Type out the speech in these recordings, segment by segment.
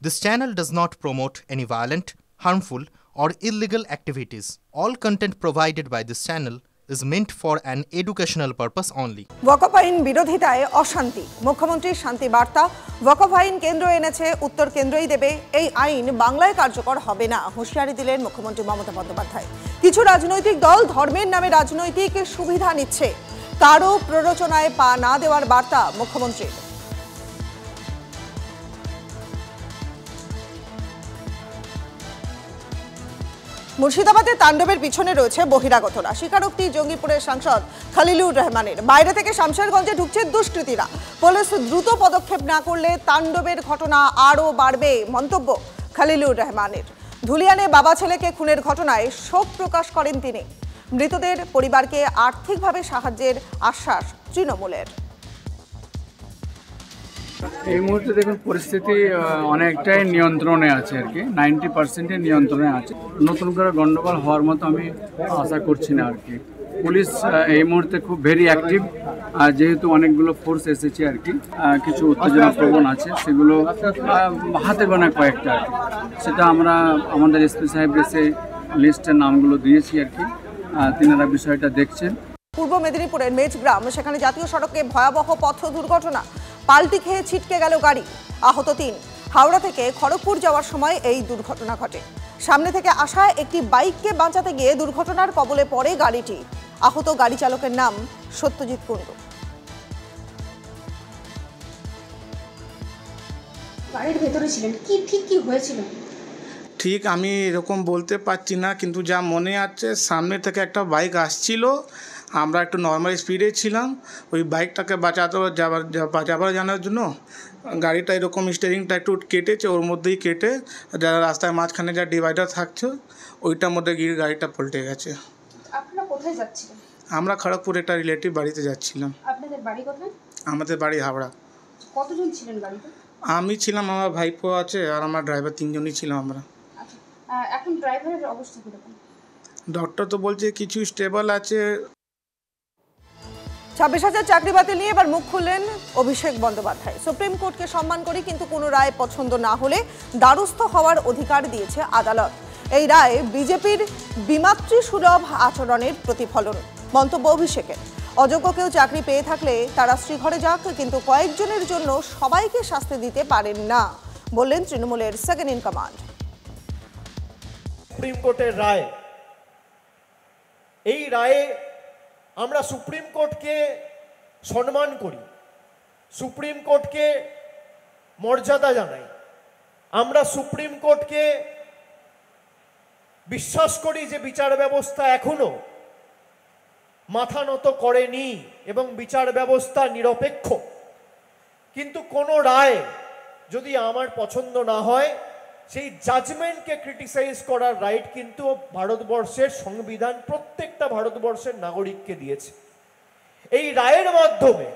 This channel does not promote any violent, harmful, or illegal activities. All content provided by this channel is meant for an educational purpose only. ওয়াকফ আইন বিরোধিতায় অশান্তি, মুখ্যমন্ত্রীর শান্তি বার্তা। ওয়াকফ আইন কেন্দ্র এনেছে, উত্তর কেন্দ্রই দেবে। এই আইন বাংলায় কার্যকর হবে না, হুঁশিয়ারি দিলেন মুখ্যমন্ত্রী মমতা বন্দ্যোপাধ্যায়। কিছু রাজনৈতিক দল ধর্মের নামে রাজনৈতিক সুবিধা নিচ্ছে, কারো প্ররোচনায় পা না দেওয়ার বার্তা মুখ্যমন্ত্রীর। মুর্শিদাবাদে তাণ্ডবের পিছনে রয়েছে বহিরাগতরা, স্বীকারোক্তি জঙ্গিপুরের সাংসদ খলিলুর রহমানের। বাইরে থেকে শামশেরগঞ্জে ঢুকছে দুষ্কৃতীরা, পুলিশ দ্রুত পদক্ষেপ না করলে তাণ্ডবের ঘটনা আরও বাড়বে, মন্তব্য খলিলুর রহমানের। ধুলিয়ানে বাবা ছেলেকে খুনের ঘটনায় শোক প্রকাশ করেন তিনি। মৃতদের পরিবারকে আর্থিকভাবে সাহায্যের আশ্বাস তৃণমূলের। এই মুহূর্তে দেখুন পরিস্থিতি অনেকটাই নিয়ন্ত্রণে আছে আর কি, 90% নিয়ন্ত্রণে আছে। নতুন করে গন্ডগোল হওয়ার মতো আমি আশা করছি না আর কি। পুলিশ এই মুহূর্তে খুব ভেরি অ্যাক্টিভ, আর যেহেতু অনেকগুলো ফোর্স এসেছে আর কি, কিছু উত্তেজনা প্রবণ আছে, সেগুলো হাতে গোনা কয়েকটা আর কি। সেটা আমরা আমাদের এসপি সাহেবকে সেই লিস্টের নামগুলো দিয়েছি আর কি, তিনারা বিষয়টা দেখছেন। পূর্ব মেদিনীপুরের মেজগ্রাম, সেখানে জাতীয় সড়কে ভয়াবহ পথ দুর্ঘটনা, পাল্টি খেয়ে ছিটকে গেল গাড়ি, আহত 3। হাওড়া থেকে খড়গপুর যাওয়ার সময় এই দুর্ঘটনা ঘটে। সামনে থেকে আসা একটি বাইককে বাঁচাতে গিয়ে দুর্ঘটনার কবলে পড়ে গাড়িটি। আহত গাড়ি চালকের নাম সত্যজিৎ কুণ্ডু। গাড়ির ভেতরে ছিলেন, কি হয়েছিল? ঠিক আমি এরকম বলতে পারছি না, কিন্তু যা মনে আছে সামনে থেকে একটা বাইক আসছিল, আমরা একটু নর্মাল স্পিডে ছিলাম, ওই বাইকটাকে বাঁচাবার জানার জন্য গাড়িটা এরকম স্টিয়ারিংটা একটু কেটেছে, ওর মধ্যেই কেটে যারা রাস্তায় মাঝখানে যা ডিভাইডার থাকছে ওইটার মধ্যে গিয়ে গাড়িটা পল্টে গেছে। আপনারা কোথায় যাচ্ছিলেন? আমরা খড়গপুর একটা রিলেটিভ বাড়িতে যাচ্ছিলাম। আপনাদের বাড়ি কোথায়? আমাদের বাড়ি হাওড়া। কতজন ছিলেন গাড়িতে? আমি ছিলাম, আমার ভাইপো আছে আর আমার ড্রাইভার, 3 জনই ছিলাম আমরা। আচ্ছা, এখন ড্রাইভারের অবস্থা কীরকম? ডক্টর তো বলছে কিছু স্টেবল আছে। 26,000 চাকরি বাতিল নিয়ে এবার মুখ খুললেন অভিষেক বন্দ্যোপাধ্যায়। সুপ্রিম কোর্টকে সম্মান করি, কিন্তু কোনো রায় পছন্দ না হলে দ্বারস্থ হওয়ার অধিকার দিয়েছে আদালত। এই রায় বিজেপির বিমাতৃসুলভ আচরণের প্রতিফলন, মন্তব্য অভিষেকের। অযোগ্য কেউ চাকরি পেয়ে থাকলে তারা শ্রীঘরে যাক, কিন্তু কয়েকজনের জন্য সবাইকে শাস্তি দিতে পারেন না, বললেন তৃণমূলের সেকেন্ড ইন কমান্ড। সুপ্রিম কোর্টের রায়, এই রায়ে আমরা সুপ্রিম কোর্টকে সম্মান করি, সুপ্রিম কোর্টকে মর্যাদা জানাই, আমরা সুপ্রিম কোর্টকে বিশ্বাস করি যে বিচার ব্যবস্থা এখনো মাথা নত করেনি এবং বিচার ব্যবস্থা নিরপেক্ষ। কিন্তু কোনো রায় যদি আমার পছন্দ না হয়, সেই জাজমেন্টকে ক্রিটিসাইজ করার রাইট কিন্তু ভারতবর্ষের সংবিধান প্রত্যেকটা ভারতবর্ষের নাগরিককে দিয়েছে। এই রায়ের মাধ্যমে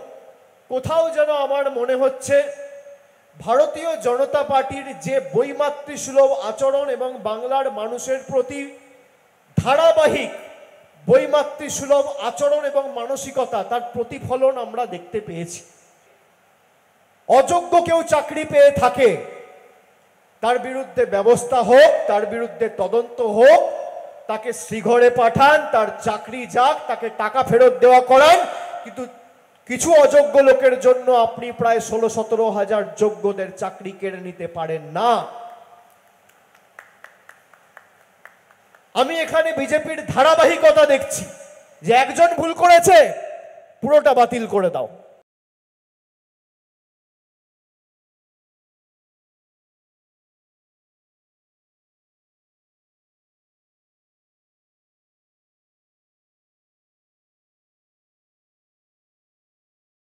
কোথাও যেন আমার মনে হচ্ছে ভারতীয় জনতা পার্টির যে বৈমাতৃসুলভ আচরণ এবং বাংলার মানুষের প্রতি ধারাবাহিক বৈমাতৃসুলভ আচরণ এবং মানসিকতা, তার প্রতিফলন আমরা দেখতে পেয়েছি। অযোগ্য কেউ চাকরি পেয়ে থাকে, তার বিরুদ্ধে ব্যবস্থা হোক, তার বিরুদ্ধে তদন্ত হোক, তাকে শ্রীঘরে পাঠান, তার চাকরি যাক, তাকে টাকা ফেরত দেওয়া করান। কিন্তু কিছু অযোগ্য লোকের জন্য আপনি প্রায় 16-17 হাজার যোগ্যদের চাকরি কেড়ে নিতে পারেন না। আমি এখানে বিজেপির ধারাবাহিকতা দেখছি যে একজন ভুল করেছে, পুরোটা বাতিল করে দাও।